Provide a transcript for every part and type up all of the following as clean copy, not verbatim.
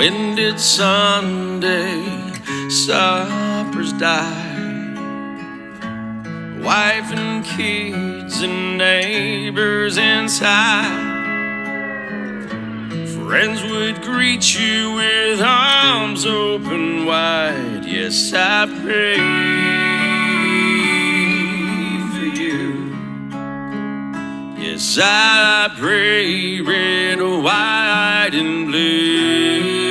When did Sunday suppers die? Wife and kids and neighbors inside. Friends would greet you with arms open wide. Yes, I pray for you. Yes, I pray red, white, and blue.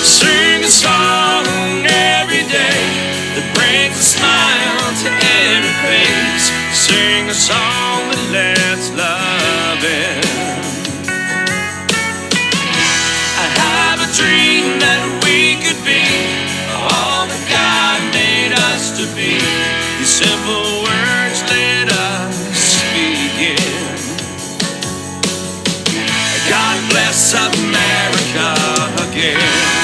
Sing a song every day that brings a smile to every face. Sing a song that lets love in. I have a dream that we could be all that God made us to be. These simple words let us begin. God bless America again.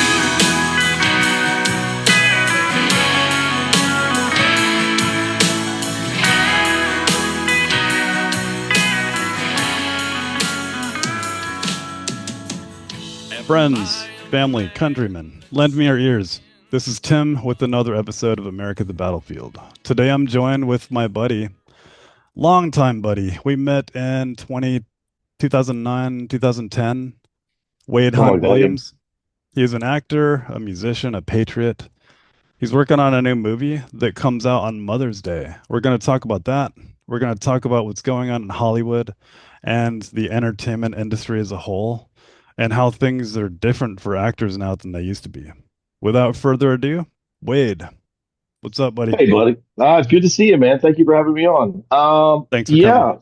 Friends, family, countrymen, lend me your ears. This is Tim with another episode of America the Battlefield. Today I'm joined with my buddy, longtime buddy. We met in 2009, 2010. Wade Hunt Williams. He's an actor, a musician, a patriot. He's working on a new movie that comes out on Mother's Day. We're going to talk about that. We're going to talk about what's going on in Hollywood and the entertainment industry as a whole, and how things are different for actors now than they used to be. Without further ado, Wade, what's up, buddy? Hey, buddy. It's good to see you, man. Thank you for having me on. Thanks for coming.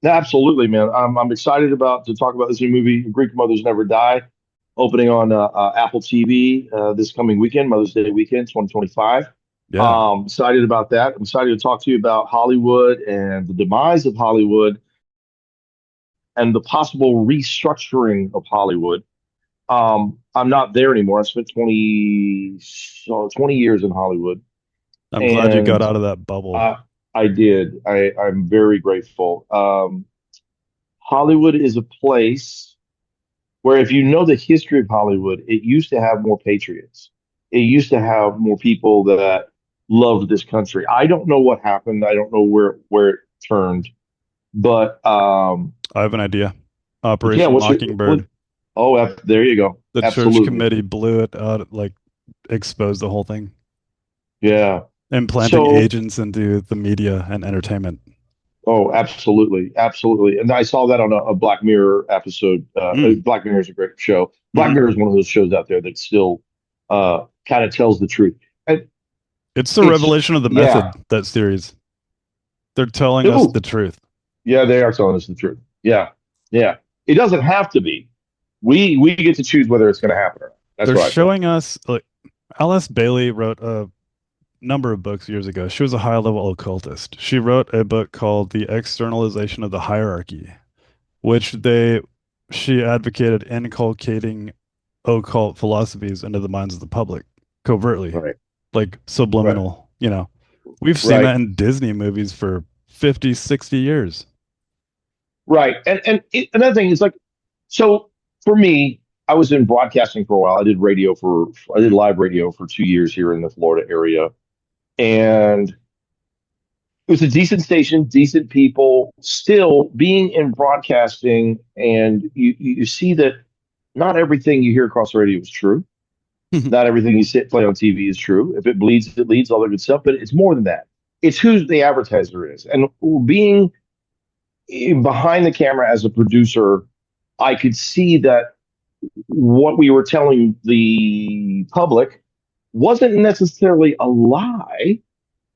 Absolutely, man. I'm excited to talk about this new movie, Greek Mothers Never Die, opening on Apple TV this coming weekend, Mother's Day weekend, 2025. Yeah. Excited about that. I'm excited to talk to you about Hollywood and the demise of Hollywood and the possible restructuring of Hollywood. I'm not there anymore. I spent 20 years in Hollywood. I'm glad you got out of that bubble. I did. I'm very grateful. Hollywood is a place where, if you know the history of Hollywood, it used to have more patriots. It used to have more people that loved this country. I don't know what happened. I don't know where it turned, but I have an idea. Operation Mockingbird. There you go. The Absolutely. church committee blew it out, exposed the whole thing. Yeah. Implanting agents into the media and entertainment. Oh, absolutely. Absolutely. And I saw that on a Black Mirror episode. Black Mirror is a great show. Black Mirror is one of those shows out there that still kind of tells the truth. It's the revelation of the method, that series. They're telling us the truth. Yeah, they are telling us the truth. Yeah. Yeah. It doesn't have to be. We get to choose whether it's going to happen or not. That's They're right. showing us, Alice Bailey wrote a number of books years ago. She was a high-level occultist. She wrote a book called The Externalization of the Hierarchy, which she advocated inculcating occult philosophies into the minds of the public covertly, right. Like subliminal. Right. We've seen that in Disney movies for 50, 60 years. Right. And another thing is so for me, I was in broadcasting for a while. I did live radio for 2 years here in the Florida area. And it was a decent station, decent people. Still, being in broadcasting, and you see that not everything you hear across the radio is true. Not everything you play on TV is true. If it bleeds, it leads, all that good stuff. But it's more than that. It's who the advertiser is. And being behind the camera as a producer, I could see that what we were telling the public wasn't necessarily a lie,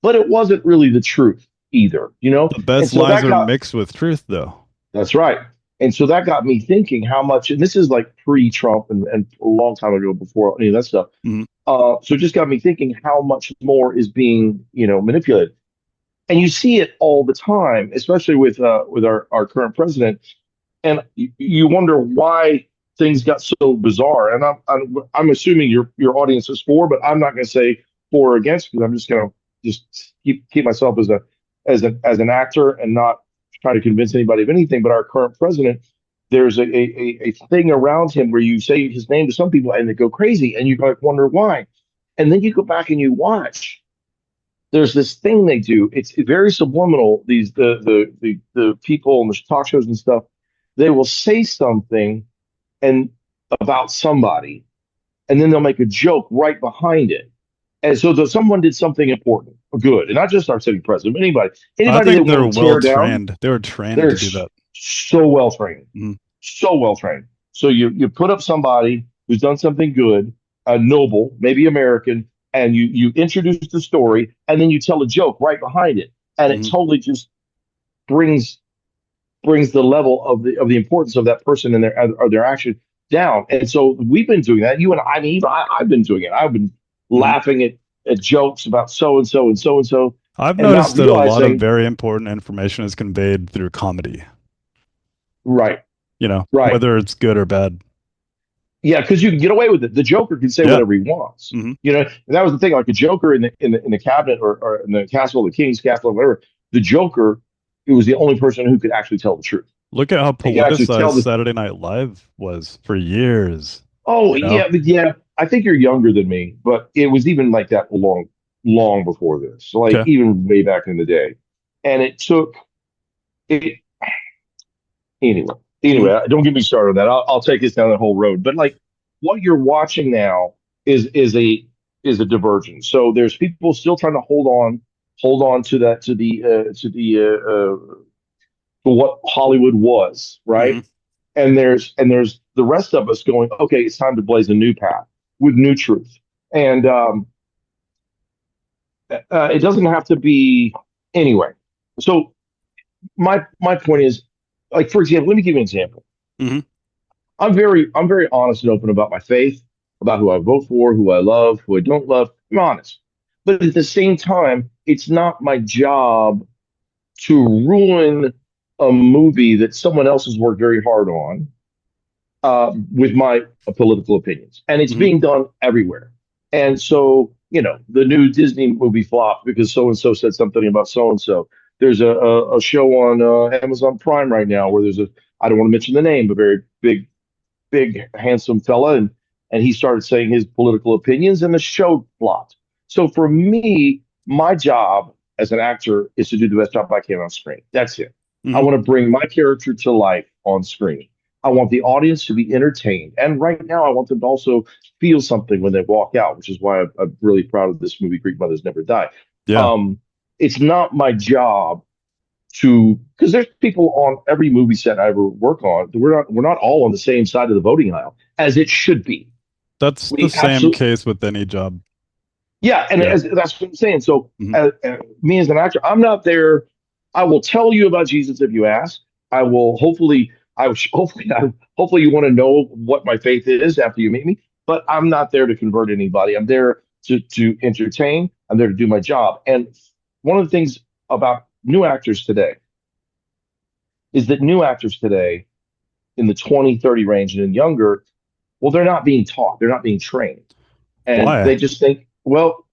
but it wasn't really the truth either, The best lies are mixed with truth, though. That's right. And so that got me thinking how much, and this is like pre-Trump and a long time ago before any of that stuff. So it just got me thinking how much more is being, manipulated. And you see it all the time, especially with our current president. And you wonder why things got so bizarre. And I'm assuming your audience is for, but I'm not going to say for or against, because I'm just going to keep myself as an actor and not try to convince anybody of anything. But our current president there's a thing around him where you say his name to some people and they go crazy, and you like wonder why. And then you go back and you watch. There's this thing they do. It's very subliminal. These the people on the talk shows and stuff, they will say something and about somebody, and then they'll make a joke right behind it. And so someone did something important or good, and not just our city president, but anybody, I anybody they think they're want to well tear down, trained. They were trained they're to do that. so well trained, Mhm. so well trained. So you put up somebody who's done something good, noble, maybe American, and you introduce the story, and then you tell a joke right behind it, and it Mhm. totally just brings the level of the importance of that person and their action down. And so we've been doing that. You and I mean, even I've been doing it. I've been Mhm. laughing at jokes about so and so and so and so, I've and not noticed that a lot of realizing, very important information is conveyed through comedy, right, right. whether it's good or bad. Yeah, because you can get away with it. The Joker can say Yeah. whatever he wants. Hmm. And that was the thing. Like a Joker in the cabinet or in the castle, the king's castle, or whatever. The Joker, it was the only person who could actually tell the truth. Look at how He could actually politicized tell the. Saturday Night Live was for years, Oh you know? yeah, but yeah. I think you're younger than me, but it was even like that long, long before this. Like Okay. even way back in the day, and it took it anyway. Mhm. Anyway, don't get me started on that. I'll take us down that whole road. But like what you're watching now is a divergence. So there's people still trying to hold on to that to what Hollywood was, right? Mhm. And there's the rest of us going, okay, it's time to blaze a new path with new truth. And it doesn't have to be anyway. So my point is, like for example, let me give you an example. Mhm. I'm very honest and open about my faith, about who I vote for, who I love, who I don't love. I'm honest. But at the same time, it's not my job to ruin a movie that someone else has worked very hard on with my political opinions. And it's Mhm. being done everywhere. And so, the new Disney movie flopped because so and so said something about so and so. There's a show on Amazon Prime right now where I don't want to mention the name, but very big, handsome fella, and he started saying his political opinions, and the show flopped. So for me, my job as an actor is to do the best job I can on screen. That's it. I Mhm. want to bring my character to life on screen. I want the audience to be entertained, and right now, I want them to also feel something when they walk out, which is why I'm really proud of this movie, Greek Mothers Never Die. Yeah. Um, it's not my job because there's people on every movie set I ever work on. We're not all on the same side of the voting aisle as it should be. That's the We same absolutely, case with any job. yeah, and Yeah. that's what I'm saying. So Mhm. me as an actor, I'm not there. I will tell you about Jesus if you ask. I will hopefully hopefully you want to know what my faith is after you meet me. But I'm not there to convert anybody. I'm there to entertain. I'm there to do my job. And one of the things about new actors today is that new actors today in the 20, 30 range and younger, well, they're not being taught, they're not being trained. And they Why? just think, well,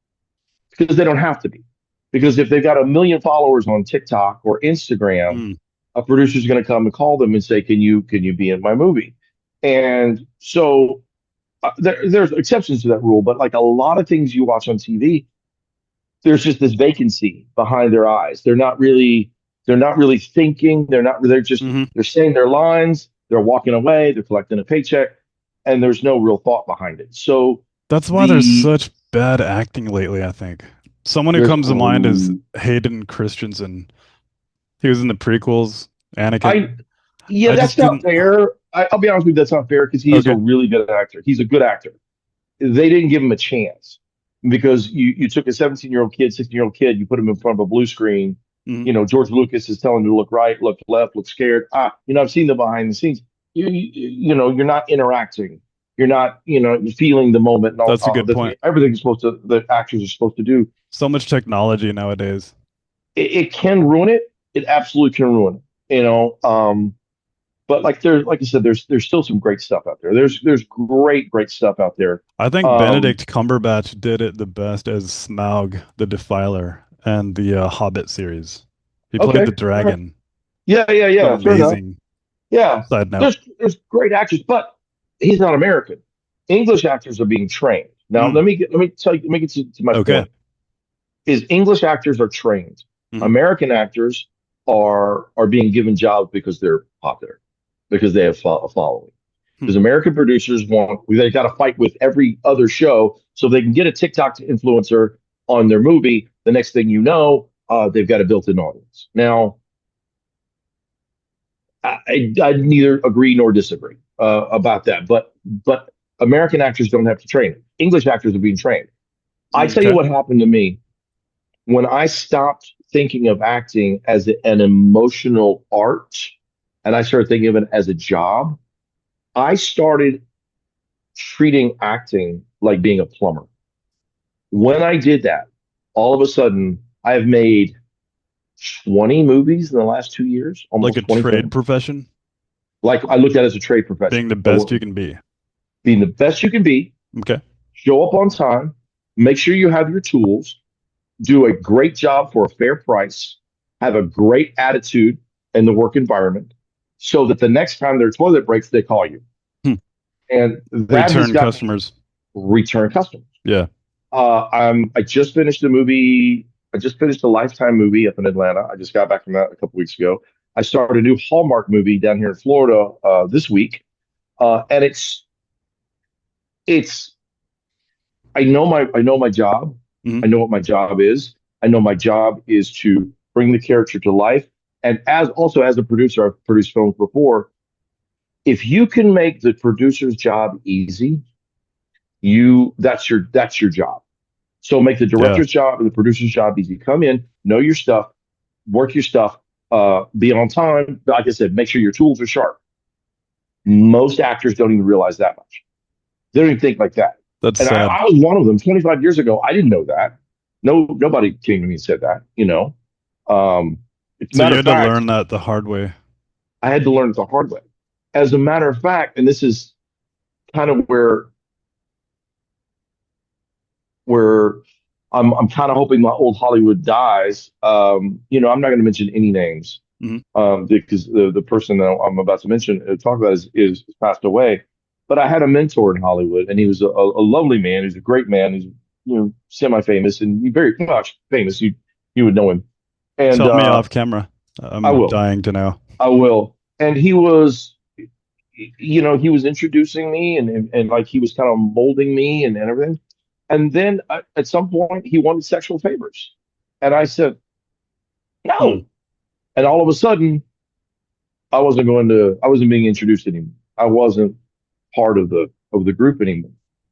because they don't have to be. Because if they've got a million followers on TikTok or Instagram, Mm. a producer's going to come and call them and say, can you be in my movie? And so there's exceptions to that rule, but like a lot of things you watch on TV, there's just this vacancy behind their eyes. They're not really thinking. Mhm. They're saying their lines, they're walking away, they're collecting a paycheck, and there's no real thought behind it. So That's why there's the such bad acting lately, I think. Someone who there's comes to mind is Hayden Christensen. He was in the prequels, Anakin. I yeah, I that's just not didn't. fair. I'll be honest with you, that's not fair because he is a Okay. really good actor. He's a good actor. They didn't give him a chance because you took a 17-year-old kid, 16-year-old kid, you put him in front of a blue screen. Mhm. George Lucas is telling him to look right, look left, look scared. I've seen the behind the scenes. You're not interacting. You're not, you're feeling the moment and That's a good point. everything the actors are supposed to do. So much technology nowadays. It can ruin it. It absolutely can ruin it. But like I said, there's still some great stuff out there. There's great stuff out there. I think Um, Benedict Cumberbatch did it the best as Smaug the Defiler and the Hobbit series. He played okay, the all right. dragon. Yeah, yeah, yeah. Fair enough. Amazing. Yeah, Side note. there's great actors, but he's not American. English actors are being trained. Now, Mm, let me tell you, let me get to my okay. point. Is English actors are trained. Mhm. American actors are being given jobs because they're popular, because they have a following. Hmm. Because American producers want they got to fight with every other show so they can get a TikTok influencer on their movie. The next thing you know, they've got a built-in audience. Now, I neither agree nor disagree about that, but American actors don't have to train. English actors are being trained. I tell you Okay. what happened to me when I stopped thinking of acting as an emotional art and I started thinking of it as a job. I started treating acting like being a plumber. When I did that, all of a sudden, I've made 20 movies in the last 2 years, Like a almost 20 trade films. profession, Like I looked at it as a trade profession. being the best you can be. Being the best you can be, Okay. show up on time, make sure you have your tools, do a great job for a fair price, have a great attitude in the work environment, so that the next time their toilet breaks, they call you. Hmm. And that has Return got me customers. return customers. Yeah. I just finished a movie. I just finished a Lifetime movie up in Atlanta. I just got back from that a couple weeks ago. I started a new Hallmark movie down here in Florida this week, and it's I know my job. Mhm. I know what my job is. I know my job is to bring the character to life. And as also as a producer, I've produced films before. If you can make the producer's job easy, you that's your job. So make the Yeah. director's job and the producer's job easy. Come in, know your stuff, work your stuff, be on time. Like I said, make sure your tools are sharp. Most actors don't even realize that much. They don't even think like that. That's And sad. I was one of them 25 years ago. I didn't know that. No, nobody came to me and said that. It's a So matter you of had to fact, learn that the hard way. I had to learn it the hard way. As a matter of fact, and this is kind of where I'm kind of hoping my old Hollywood dies. I'm not going to mention any names Mhm. because the person that I'm about to mention talk about is passed away. But I had a mentor in Hollywood, and he was a lovely man. He's a great man. He's semi-famous and very much famous. You would know him, and Tell me off camera. I I'm will, dying to know. I will. And he was, he was introducing me and like he was kind of molding me and everything. And then at some point, he wanted sexual favors. And I said, Hmm. no. And all of a sudden, I wasn't being introduced anymore. I wasn't part of the group anymore.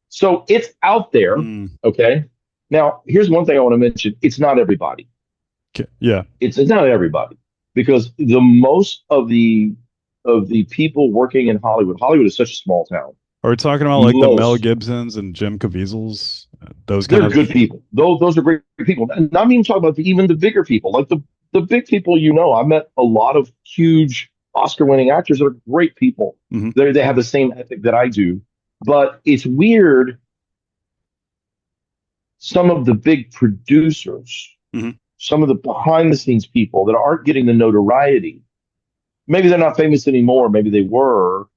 So it's out there. Hmm. Okay. Now, here's one thing I want to mention. It's not everybody. Okay. Yeah. It's not everybody because the most of the people working in Hollywood is such a small town. Are we talking about like the Mel Most Gibsons and Jim Caviezel's, those kind they're of? good people. Those are great people. And I'm even talking about even the bigger people, like the big people. I met a lot of huge Oscar-winning actors that are great people. Mhm. They have the same ethic that I do, but it's weird. Some of the big producers, Mhm. some of the behind-the-scenes people that aren't getting the notoriety. Maybe they're not famous anymore. Maybe they were.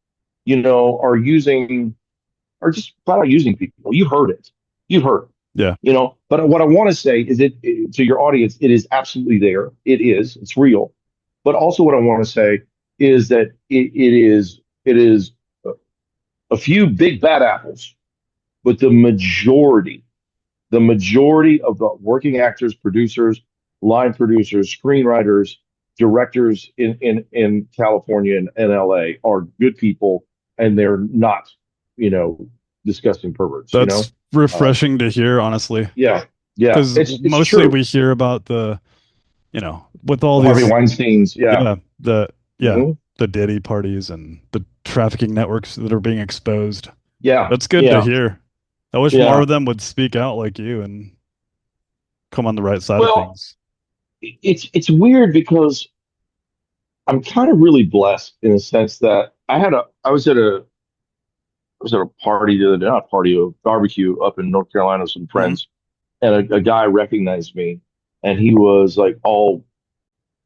Are just flat out using people. You heard it. You heard it. Yeah. But what I want to say is to your audience, it is absolutely there. It's real. But also what I want to say is that it is a few big bad apples, but the majority of the working actors, producers, line producers, screenwriters, directors in California and LA are good people and they're not, you know, disgusting perverts. That's Uh, refreshing to hear, honestly, yeah, yeah, because it's mostly true. we hear about with all Harvey these, Weinstein's, yeah. yeah, Hmm. the Diddy parties and the trafficking networks that are being exposed. Yeah, That's good to yeah, hear. I wish more yeah. of them would speak out like you and come on the right side of Well, things. it's weird because I'm kind of really blessed in the sense that I was at a party the other day, not a party, a barbecue up in North Carolina with some Hmm. friends, and a guy recognized me, and he was like, "Oh,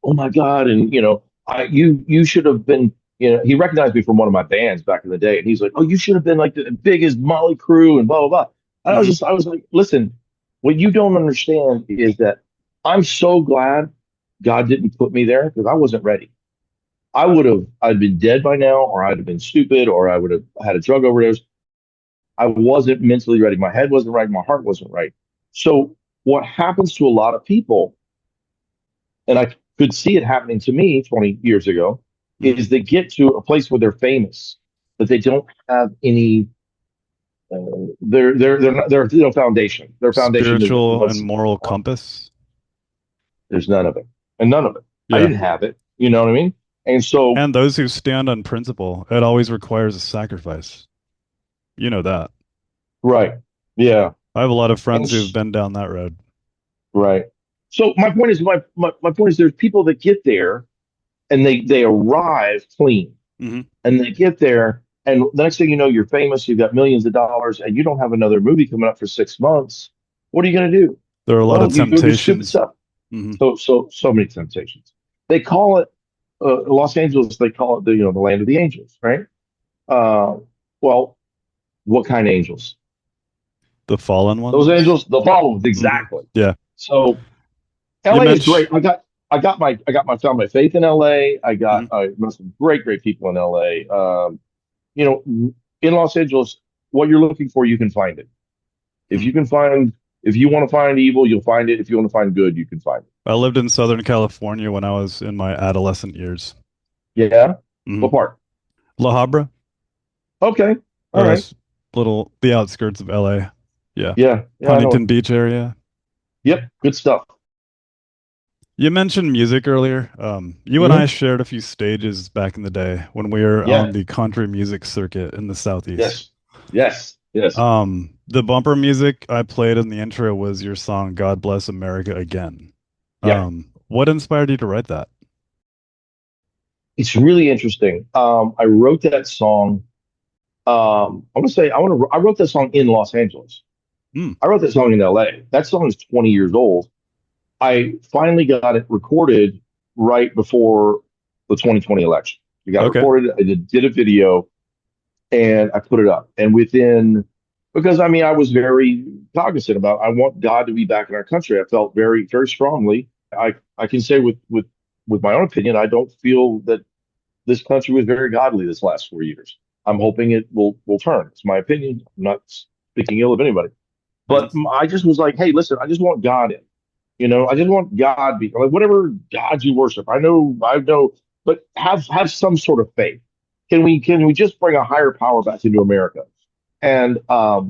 oh my God!" And you should have been. he recognized me from one of my bands back in the day, and he's like, "Oh, you should have been like the biggest Molly Crew and blah blah blah." And Hmm. I was like, "Listen, what you don't understand is that I'm so glad God didn't put me there because I wasn't ready. I'd been dead by now, or I'd have been stupid, or I would have had a drug overdose. I wasn't mentally ready. My head wasn't right. My heart wasn't right. So what happens to a lot of people, and I could see it happening to me 20 years ago, Hmm. is they get to a place where they're famous, but they don't have any. They're no foundation. Their foundation is Spiritual and what's moral compass. there's none of it, and none of it. I Yeah. didn't have it. You know what I mean? And so, And those who stand on principle, it always requires a sacrifice. You know that. right, yeah, I have a lot of and friends who've been down that road. right. So my point is there's people that get there and they arrive clean, Hmm. and they get there, and the next thing you know, you're famous, you've got millions of dollars, and you don't have another movie coming up for 6 months. What are you going to do? There are a lot Well, of you go do stupid temptations. stuff. Hmm. So many temptations. They call it Los Angeles. They call it the land of the angels, right? Uh, well, what kind of angels? The fallen Those ones. angels, the followers, Hmm. exactly. Yeah. So You LA is great. mentioned. Found my faith in LA. Mhm. I met some great people in LA. You know, in Los Angeles, what you're looking for, you can find it. If Mhm. you can find, if you want to find evil, you'll find it. If you want to find good, you can find it. I lived in Southern California when I was in my adolescent years. Yeah. Hmm. What part? La Habra, Okay. All right. the outskirts of LA. Yeah. Yeah. Yeah. I know it. Huntington Beach area. Yep. Good stuff. You mentioned music earlier. You and I Hmm. shared a few stages back in the day when we were on Yeah. the country music circuit in the Southeast. Yes. Yes. Yes. The bumper music I played in the intro was your song "God Bless America Again." Yeah. What inspired you to write that? It's really interesting. I wrote that song. I wrote that song in Los Angeles. Hmm. I wrote that song in LA. That song is 20 years old. I finally got it recorded right before the 2020 election. We got it Okay. recorded. I did a video and I put it up. And because I mean, I was very cognizant about, I want God to be back in our country. I felt very, very strongly. I can say with my own opinion, I don't feel that this country was very godly this last 4 years. I'm hoping it will turn. It's my opinion. I'm not speaking ill of anybody. But Mhm. I just was like, hey, listen, I just want God in. I just want God be like whatever God you worship. I know, but have some sort of faith. Can we just bring a higher power back into America? And I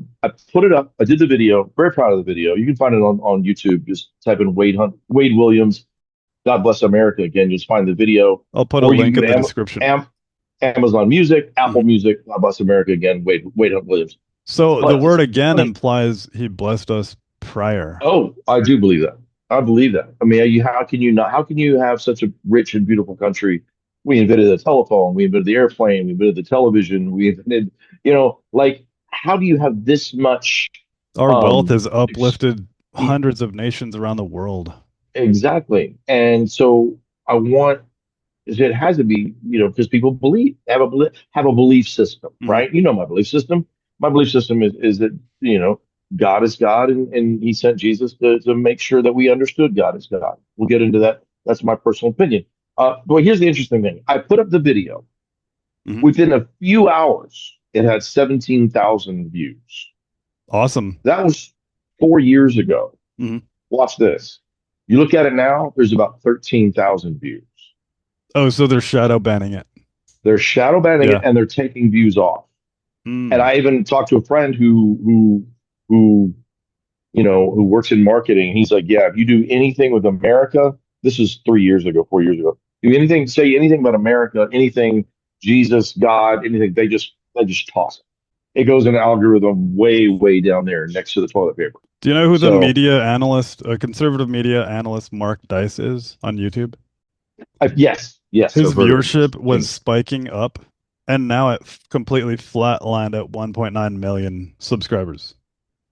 put it up. I did the video. Very proud of the video. You can find it on YouTube. Just type in Wade Williams, God Bless America again. Just find the video, I'll put a or you can link go in the to description. Amazon Music, Apple Mhm. Music, God Bless America again. Wade Hunt Williams. So the But word again funny. implies he blessed us prior. Oh, I do believe that. I believe that. I mean, how can you not? How can you have such a rich and beautiful country? We invented the telephone, we invented the airplane, we invented the television, we invented, like, how do you have this much? Our wealth Um, has ex- uplifted e- hundreds of nations around the world. exactly. And so I want it has to be, because people have a belief system, Mhm. right? You know my belief system. My belief system is that God is God, and He sent Jesus to make sure that we understood God is God. We'll get into that. That's my personal opinion. But here's the interesting thing: I put up the video. Mhm. Within a few hours, it had 17,000 views. Awesome. That was 4 years ago. Mhm. Watch this. You look at it now. There's about 13,000 views. Oh, so they're shadow banning it. They're shadow banning it Yeah. and they're taking views off. And Mm. I even talked to a friend who who works in marketing. He's like, yeah, if you do anything with America, this is 3 years ago, 4 years ago. Do anything, say anything about America, anything, Jesus, God, anything, they just toss it. It goes in an algorithm way down there next to the toilet paper. Do you know who the So media analyst, conservative media analyst Mark Dice is on YouTube? yes, His I've heard of him. viewership was And spiking up, and now it completely flatlined at 1.9 million subscribers.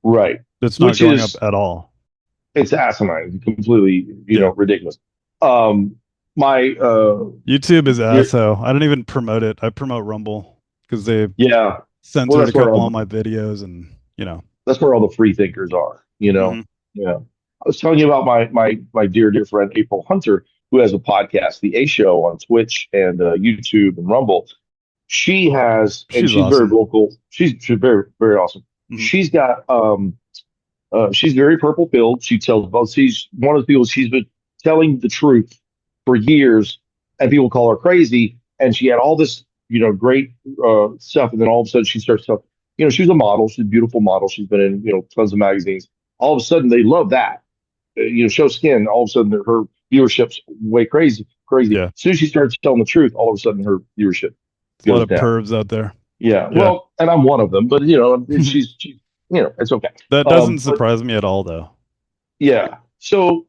right, It's not which going up is at all. it's asinine, completely, Yeah. ridiculous. Um, my YouTube is asshole. I don't even promote it. I promote Rumble because they yeah. Well, censored a couple of my videos, and that's where all the free thinkers are. Mhm. Yeah. I was telling you about my dear friend April Hunter, who has a podcast, the A Show, on Twitch and YouTube and Rumble. She has, and She's she's very awesome. vocal. She's very very awesome. Mhm. She's got she's very purple pilled. She tells both. She's one of the people. She's been telling the truth for years, and people call her crazy. And she had all this, great stuff, and then all of a sudden she starts to, she's a model. She's a beautiful model. She's been in, tons of magazines. All of a sudden they love that, show skin. All of a sudden her viewership's way crazy. Yeah. As soon as she starts telling the truth, all of a sudden her viewership A lot goes of down. pervs out there. Yeah. Well, and I'm one of them, but she's it's okay. That doesn't surprise me at all, though. Yeah. So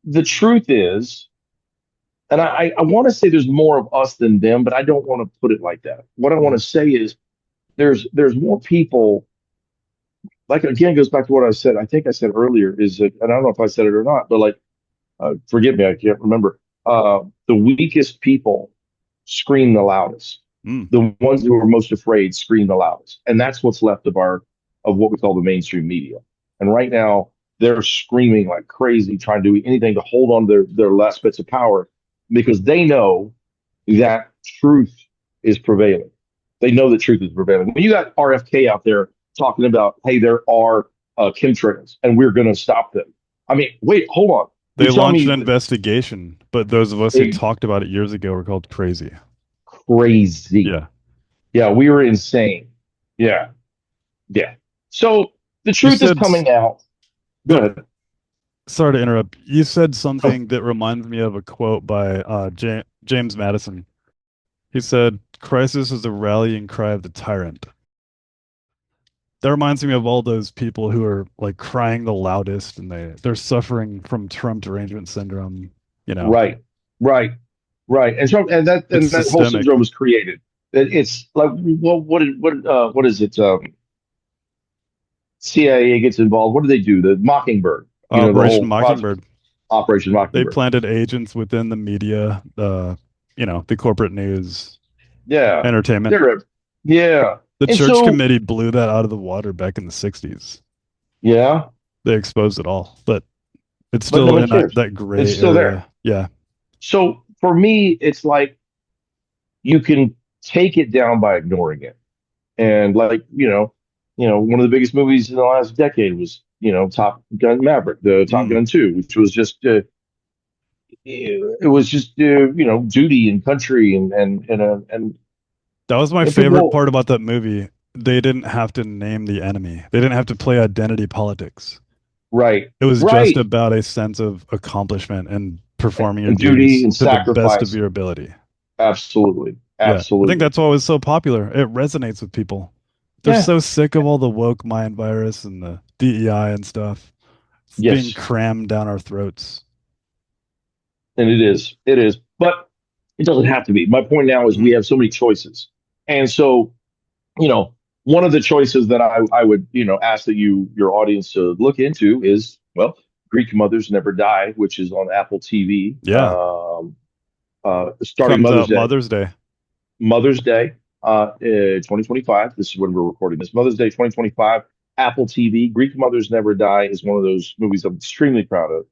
the truth is, and I want to say there's more of us than them, but I don't want to put it like that. What I want to say is there's more people. Like, again, goes back to what I said. I think I said earlier is that, and I don't know if I said it or not, but like, forgive me, I can't remember. The weakest people scream the loudest. The ones who are most afraid scream the loudest, and that's what's left of what we call the mainstream media. And right now, they're screaming like crazy, trying to do anything to hold on to their last bits of power because they know that truth is prevailing. They know the truth is prevailing. When you got RFK out there talking about, hey, there are chemtrails and we're going to stop them. I mean, wait, hold on. They launched an investigation, but those of us who talked about it years ago were called crazy. Crazy. Yeah. Yeah, we were insane. Yeah. Yeah. So the truth is coming out. Go ahead. Sorry to interrupt. You said something that reminds me of a quote by James Madison. He said, "Crisis is the rallying cry of the tyrant." That reminds me of all those people who are like crying the loudest, and they're suffering from Trump derangement syndrome. Right. And so that whole syndrome was created. It's like, well, what is it? CIA gets involved. What do they do? The Mockingbird. Operation Mockingbird. Operation Mockingbird. They planted agents within the media, the corporate news, entertainment. The church committee blew that out of the water back in the 60s. Yeah. They exposed it all, but it's still in that gray It's still area. there. Yeah. So for me, it's like you can take it down by ignoring it. And like, one of the biggest movies in the last decade was, Top Gun Maverick, the Top Gun 2, which was just it was just duty and country and that was my favorite part about that movie. They didn't have to name the enemy. They didn't have to play identity politics. Right. It was just about a sense of accomplishment and performing your duty and to sacrifice. The best of your ability. Absolutely. Yeah. I think that's why it was so popular. It resonates with people. They're so sick of all the woke mind virus and the DEI and stuff. It's being crammed down our throats. And it is. But it doesn't have to be. My point now is we have so many choices. And so, one of the choices that I would, ask that your audience to look into is, well, Greek Mothers Never Die, which is on Apple TV. Yeah. Starting Mother's Day. Mother's Day, 2025. This is when we're recording this. Mother's Day 2025, Apple TV. Greek Mothers Never Die is one of those movies I'm extremely proud of.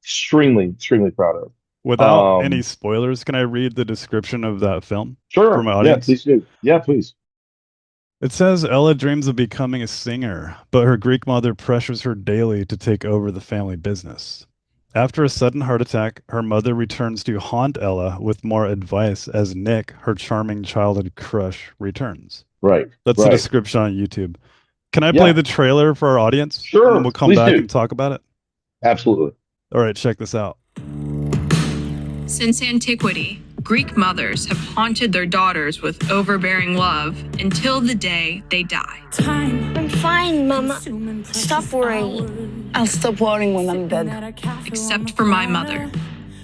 Extremely proud of. Without any spoilers, can I read the description of that film? Sure. For my audience? Yeah, please do. Yeah, please. It says Ella dreams of becoming a singer, but her Greek mother pressures her daily to take over the family business. After a sudden heart attack, her mother returns to haunt Ella with more advice as Nick, her charming childhood crush, returns. Right. That's the description on YouTube. Can I play the trailer for our audience? Sure. And then we'll come back and talk about it? Absolutely. All right, check this out. Since antiquity, Greek mothers have haunted their daughters with overbearing love until the day they die. I'm fine, Mama. Stop worrying. I'll stop worrying when I'm dead. Except for my mother,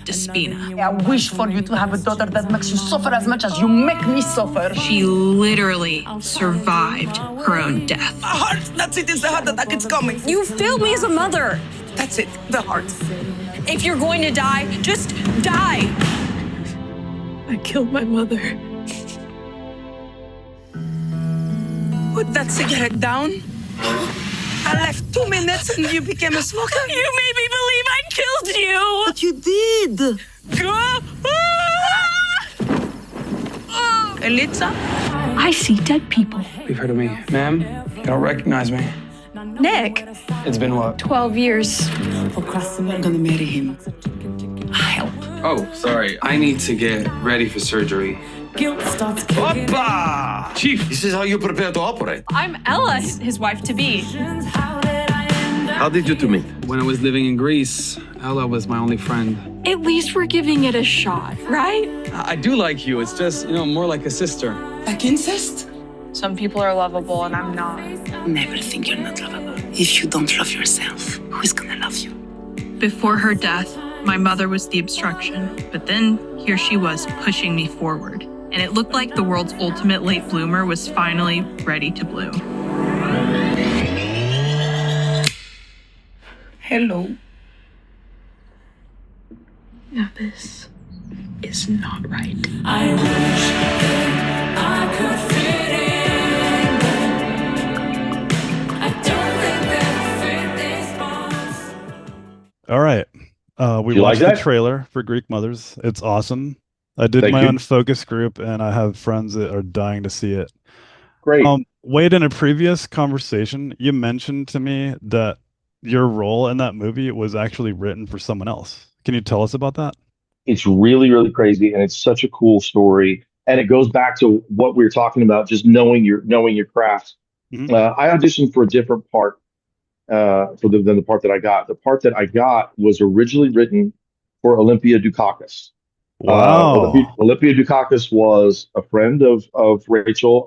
Despina. I wish for you to have a daughter that makes you suffer as much as you make me suffer. She literally survived her own death. A heart, that's it, it's the heart attack, it's coming. You failed me as a mother. That's it, the heart. If you're going to die, just die. I killed my mother. Put that cigarette down. I left 2 minutes and you became a smoker. You made me believe I killed you. But you did. Elitza? I see dead people. You've heard of me. Ma'am, you don't recognize me. Nick, It's been what? 12 years. I'm gonna marry him. Help. Oh, sorry. I need to get ready for surgery. Guilt starts kicking. Oppa! Chief! This is how you prepare to operate. I'm Ella, his wife-to-be. How did you two meet? When I was living in Greece, Ella was my only friend. At least we're giving it a shot, right? I do like you. It's just, more like a sister. Like incest? Some people are lovable and I'm not. Never think you're not lovable. If you don't love yourself, who is gonna love you? Before her death, my mother was the obstruction, but then here she was pushing me forward. And it looked like the world's ultimate late bloomer was finally ready to bloom. Hello. Yeah, this is not right. I wish that I could fit in. I don't think that fit this box. All right. We You like watched the that? trailer for Greek Mothers. It's awesome. I did Thank my you. own focus group, and I have friends that are dying to see it. Great. Wade, in a previous conversation, you mentioned to me that your role in that movie was actually written for someone else. Can you tell us about that? It's really, really crazy, and it's such a cool story. And it goes back to what we were talking about, just knowing your craft. Mhm. I auditioned for a different part than the part that I got. The part that I got was originally written for Olympia Dukakis. Wow. Olympia Dukakis was a friend of Rachel,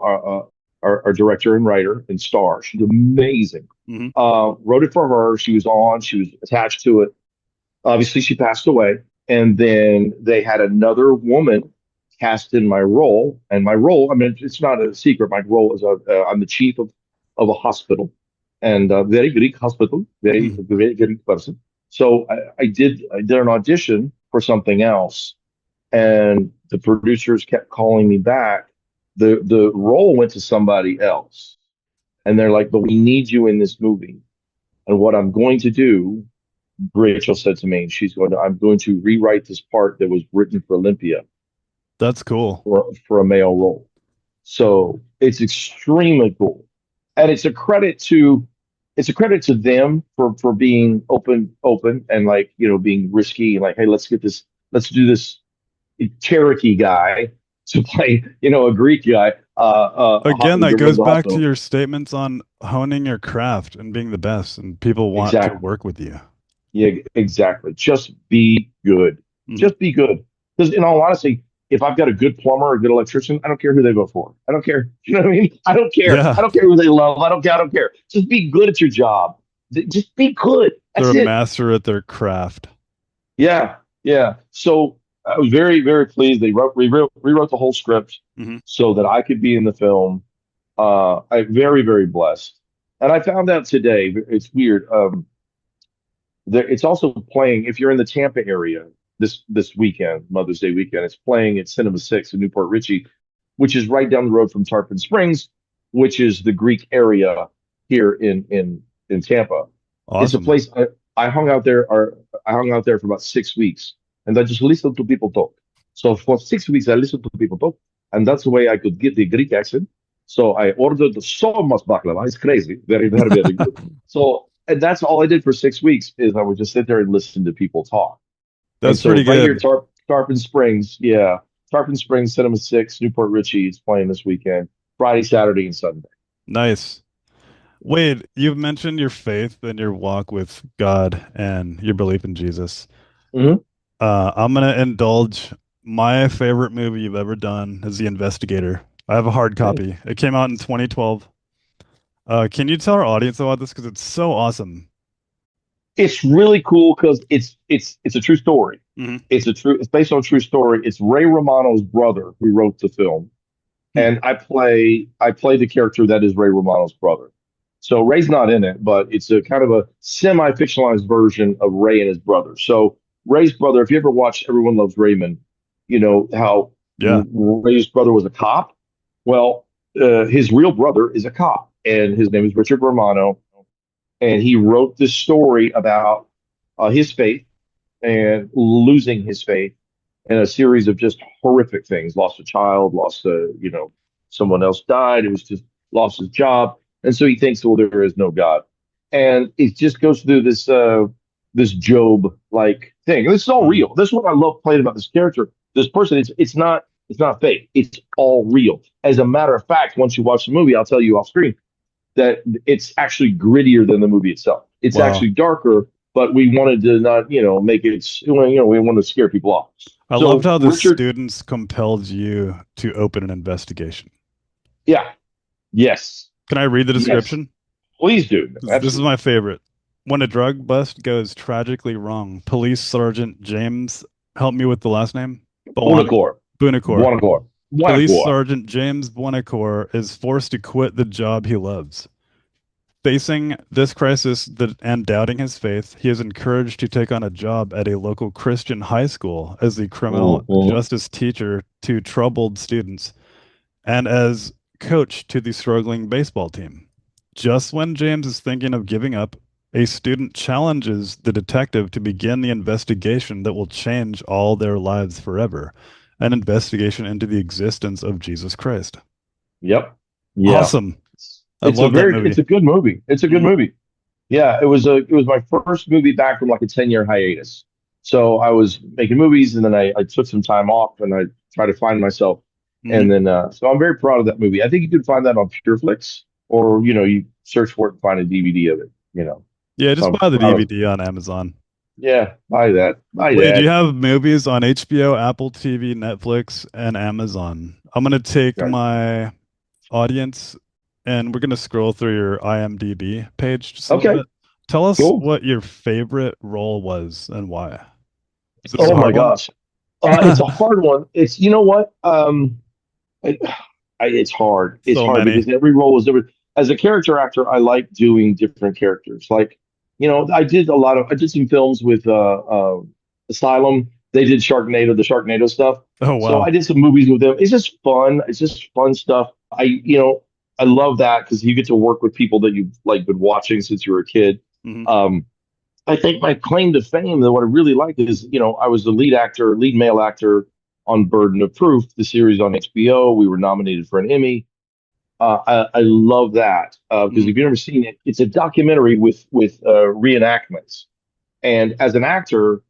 our director and writer and star. She's amazing. Mhm. Wrote it for her. She was attached to it. Obviously, she passed away. And then they had another woman cast in my role. And my role, I mean, it's not a secret. My role is I'm the chief of a hospital, and a very Greek hospital, very Greek person. So I did an audition for something else, and the producers kept calling me back. The role went to somebody else, and they're like, "But we need you in this movie." And what I'm going to do, Rachel said to me, I'm going to rewrite this part that was written for Olympia That's cool. for a male role. So it's extremely cool, and it's a credit to them for being open and being risky and like, hey, let's do this Cherokee guy to play a Greek guy. Again, that Hospital goes back hospital. to your statements on honing your craft and being the best, and people want to Exactly. work with you. Yeah, exactly. Just be good. Mhm. Just be good. Because in all honesty, if I've got a good plumber or a good electrician, I don't care who they vote for. I don't care. You know what I mean? I don't care. Yeah. I don't care who they love. I don't care. Just be good at your job. Just be good. That's They're a it. master at their craft. Yeah. So I was very, very pleased. They rewrote the whole script Mhm. so that I could be in the film. I'm very, very blessed. And I found out today, it's weird. It's also playing, if you're in the Tampa area this weekend, Mother's Day weekend, it's playing at Cinema 6 in Newport Richey, which is right down the road from Tarpon Springs, which is the Greek area here in Tampa. Awesome. It's a place I hung out there for about 6 weeks, and I just listened to people talk. So for 6 weeks I listened to people talk, and that's the way I could get the Greek accent. So I ordered so much baklava. It's crazy. Very, very, very good. And that's all I did for 6 weeks is I would just sit there and listen to people talk. That's so pretty right good. here, Tarpon Springs, Tarpon Springs, Cinema 6, Newport Richey is playing this weekend, Friday, Saturday, and Sunday. Nice. Wade, you've mentioned your faith and your walk with God and your belief in Jesus. Mhm. I'm going to indulge my favorite movie you've ever done is The Investigator. I have a hard copy. It came out in 2012. Can you tell our audience about this? Because it's so awesome. It's really cool because it's a true story. Mhm. It's based on a true story. It's Ray Romano's brother who wrote the film, and I play the character that is Ray Romano's brother. So Ray's not in it, but it's a kind of a semi-fictionalized version of Ray and his brother. So Ray's brother, if you ever watched Everyone Loves Raymond, you know how Yeah. Ray's brother was a cop. Well, his real brother is a cop, and his name is Richard Romano, and he wrote this story about his faith and losing his faith in a series of just horrific things. Lost a child, lost someone else died. It was just lost his job, and so he thinks, well, there is no God, and it just goes through this Job like thing. And this is all real. This is what I love playing about this character, this person. It's not fake. It's all real. As a matter of fact, once you watch the movie, I'll tell you off screen that it's actually grittier than the movie itself. It's Wow. actually darker, but we wanted to not, make it, we wanted to scare people off. I So loved how the Richard, students compelled you to open an investigation. yeah, yes, Can I read the yes, description? please do. This is Absolutely. my favorite. When a drug bust goes tragically wrong, Police Sergeant James, help me with the last name? Buonacore. Buonacore. Police Buonacore. Sergeant James Buonacore is forced to quit the job he loves. Facing this crisis and doubting his faith, he is encouraged to take on a job at a local Christian high school as the criminal Mhm. justice teacher to troubled students and as coach to the struggling baseball team. Just when James is thinking of giving up, a student challenges the detective to begin the investigation that will change all their lives forever, an investigation into the existence of Jesus Christ. Yep. Yeah. Awesome. I love that movie. It's a good movie. It's a good Mhm. movie. Yeah, it was my first movie back from like a 10-year hiatus. So I was making movies and then I took some time off and I tried to find myself. Mhm. And then so I'm very proud of that movie. I think you can find that on PureFlix or you search for it and find a DVD of it, Yeah, So just I'm buy the proud of it. DVD on Amazon. Yeah, buy that. Buy Wait, do you that. have movies on HBO, Apple TV, Netflix, and Amazon? I'm gonna take Right. my audience and we're gonna scroll through your IMDb page just a little Okay, bit. Tell us cool. what your favorite role was and why. Is this a Oh my hard one? gosh. It's a hard one. It's you know what? I, it's hard. It's So hard many. because every role is different. As a character actor, I like doing different characters. Like, I did some films with Asylum. They did the Sharknado stuff. Oh So wow. I did some movies with them. It's just fun. It's just fun stuff. I love that because you get to work with people that you've like been watching since you were a kid. Mhm. I think my claim to fame, that what I really like is, I was the lead male actor on Burden of Proof, the series on HBO. We were nominated for an Emmy. I love that because Mhm. if you've never seen it, it's a documentary with reenactments. And as an actor,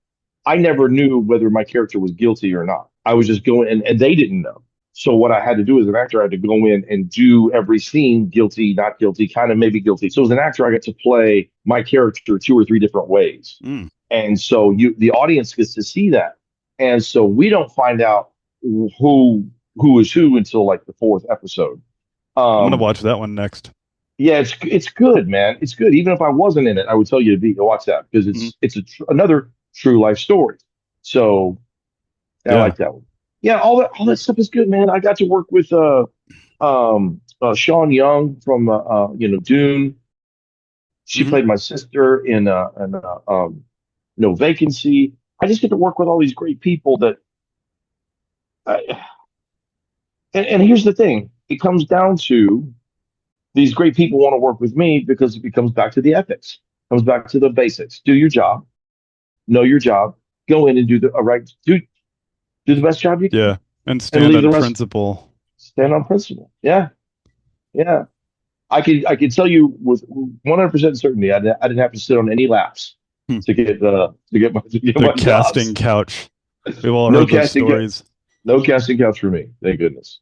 I never knew whether my character was guilty or not. I was just going, and they didn't know. So what I had to do as an actor, I had to go in and do every scene, guilty, not guilty, kind of maybe guilty. So as an actor, I got to play my character two or three different ways. Mm. And so the audience gets to see that. And so we don't find out who is who until like the fourth episode. I'm gonna Um, watch that one next. yeah, it's good, man. It's good. Even if I wasn't in it, I would tell you to watch that because Mhm. it's another true life story. So I Yeah. like that one. Yeah, all that stuff is good, man. I got to work with Sean Young from Dune. She Mhm. played my sister in No Vacancy. I just get to work with all these great people that. And here's the thing: it comes down to these great people want to work with me because it comes back to the ethics, comes back to the basics. Do your job, know your job, go in and do the right, do the best job you can, Yeah. And and stand leave the on rest. principle. Stand on principle. Yeah, yeah. I could tell you with 100% certainty, I didn't have to sit on any laps Hmm. to get The my casting jobs. couch. We've all No heard those casting, stories. no casting couch for me. Thank goodness.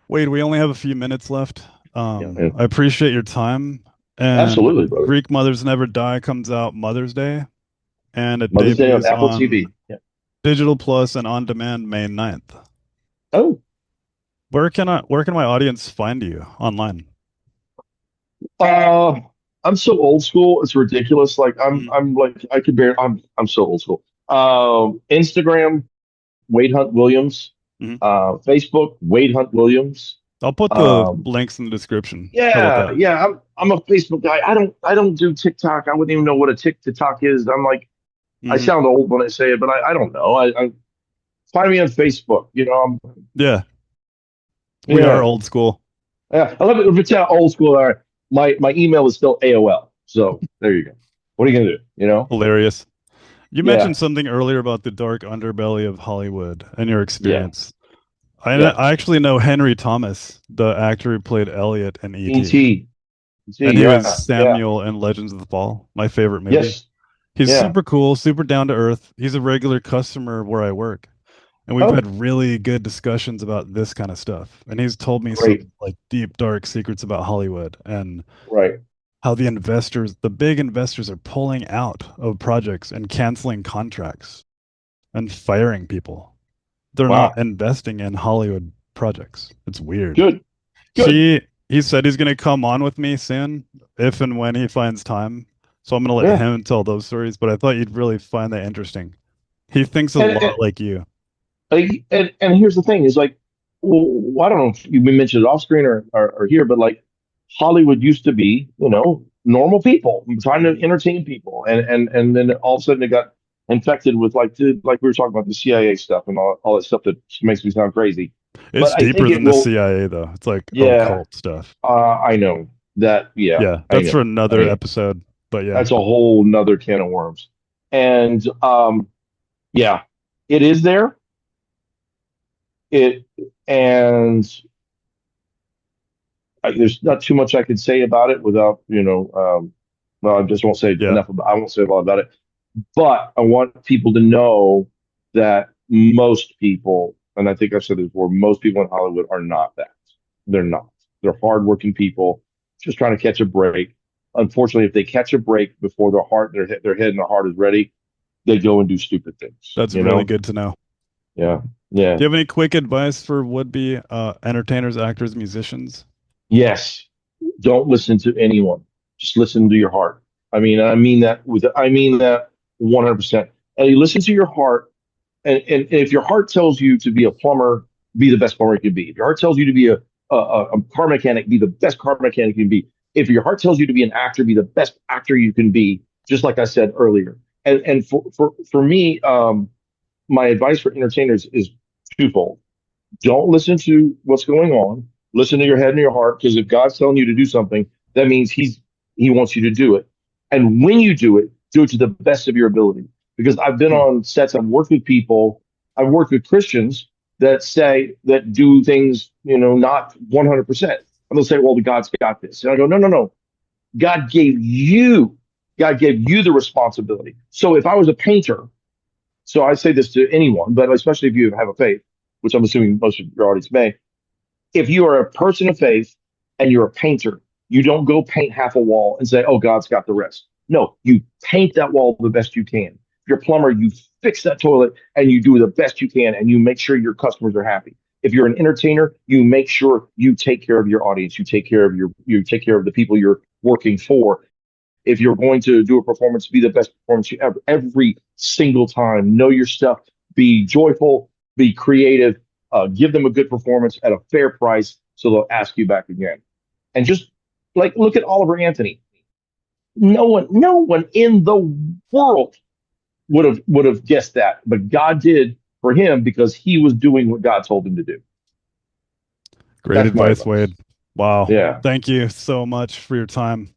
Wade, we only have a few minutes left. Yeah, man. I appreciate your time. And Absolutely, brother. Greek Mothers Never Die comes out Mother's Day, and it Mother's Day on debuts Apple on TV. Yeah. Digital Plus and on demand May 9th. Oh, Where can my audience find you online? I'm so old school. It's ridiculous. Like Mm. I'm like I could bear. I'm so old school. Instagram, Wade Hunt Williams. Mhm. Facebook, Wade Hunt Williams. I'll put the links in the description. How about that? Yeah. I'm a Facebook guy. I don't do TikTok. I wouldn't even know what a TikTok is. I'm like, I sound old when I say it, but I don't know. I find me on Facebook. Yeah, we are old school. Yeah, I love it. If it's old school, my email is still AOL. So there you go. What are you gonna do? Hilarious. You Yeah, mentioned something earlier about the dark underbelly of Hollywood and your yeah, experience. I yeah. I actually know Henry Thomas, the actor who played Elliot in E.T. ET. And he was Yeah. Samuel in Legends of the Fall, my favorite movie. Yes. He's Yeah. super cool, super down to earth. He's a regular customer where I work. And we've Oh, had really good discussions about this kind of stuff. And he's told me great. some like deep, dark secrets about Hollywood and Right. how the big investors are pulling out of projects and canceling contracts and firing people. They're not Wow. investing in Hollywood projects. It's weird. Good. Good. He said he's going to come on with me soon, if and when he finds time. So I'm going to let Yeah. him tell those stories, but I thought you'd really find that interesting. He thinks a And lot like you. and here's the thing: is like, well, I don't know if we mentioned it off screen or here, but like Hollywood used to be, normal people trying to entertain people, and then all of a sudden it got infected with like we were talking about the CIA stuff and all that stuff that makes me sound crazy. It's But I deeper think it than the will. CIA, though. It's like Yeah, occult stuff. I know that. Yeah, Yeah, I that's for know. another episode. But yeah, That's a whole nother can of worms. And yeah, it is there. It and there's not too much I can say about it without, well, I just won't say yeah, enough about. I won't say a lot about it. But I want people to know that most people, and I think I've said this before, most people in Hollywood are not that. They're not. They're hardworking people just trying to catch a break. Unfortunately, if they catch a break before their head and their heart is ready, they go and do stupid things. that's really good to know. Yeah, yeah, Do you have any quick advice for would-be entertainers, actors, musicians? yes. Don't listen to anyone. Just listen to your heart. I mean that 100%. And you listen to your heart, and if your heart tells you to be a plumber, be the best plumber you can be. If your heart tells you to be a car mechanic, be the best car mechanic you can be. If your heart tells you to be an actor, be the best actor you can be. Just like I said earlier. And for me, my advice for entertainers is twofold. Don't listen to what's going on. Listen to your head and your heart, because if God's telling you to do something, that means He wants you to do it. And when you do it to the best of your ability. Because I've been on sets, I've worked with people, I've worked with Christians that do things, not 100%. And they'll say, well, God's got this. And I go, no, no, no. God gave you the responsibility. So if I was a painter, so I say this to anyone, but especially if you have a faith, which I'm assuming most of your audience may, if you are a person of faith and you're a painter, you don't go paint half a wall and say, oh, God's got the rest. No, you paint that wall the best you can. If you're a plumber, you fix that toilet and you do the best you can and you make sure your customers are happy. If you're an entertainer, you make sure you take care of your audience, you take care of the people you're working for. If you're going to do a performance, be the best performance you ever, every single time. Know your stuff, be joyful, be creative, give them a good performance at a fair price so they'll ask you back again. And just like look at Oliver Anthony. No one in the world would have guessed that, but God did for him because he was doing what God told him to do. Great advice, Wade. Wow. Yeah. Thank you so much for your time.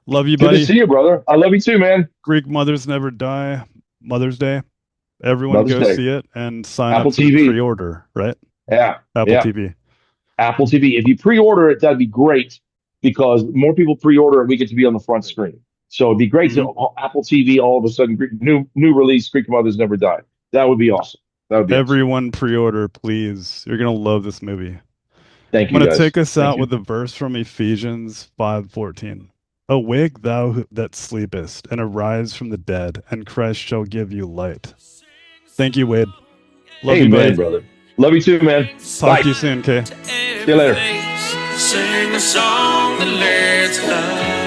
Love you, Good buddy. to see you, brother. I love you too, man. Greek Mothers Never Die, Mother's Day. Everyone Mother's go Day. see it and sign Apple up for the TV. pre-order, right? Yeah. Apple yeah. TV. Apple TV. If you pre-order it, that'd be great because more people pre-order it, we get to be on the front screen. So it'd be great to Apple TV all of a sudden new release Greek Mothers Never Die. That would be awesome. That would be Everyone pre-order, please. You're gonna love this movie. Thank you. I'm gonna guys. take us Thank out you. with a verse from Ephesians 5:14. Awake, thou that sleepest, and arise from the dead, and Christ shall give you light. Thank you, Wade. Love you, buddy. Brother. Love you too, man. Talk Bye. to you soon, okay? See you later. Sing a song that lets love.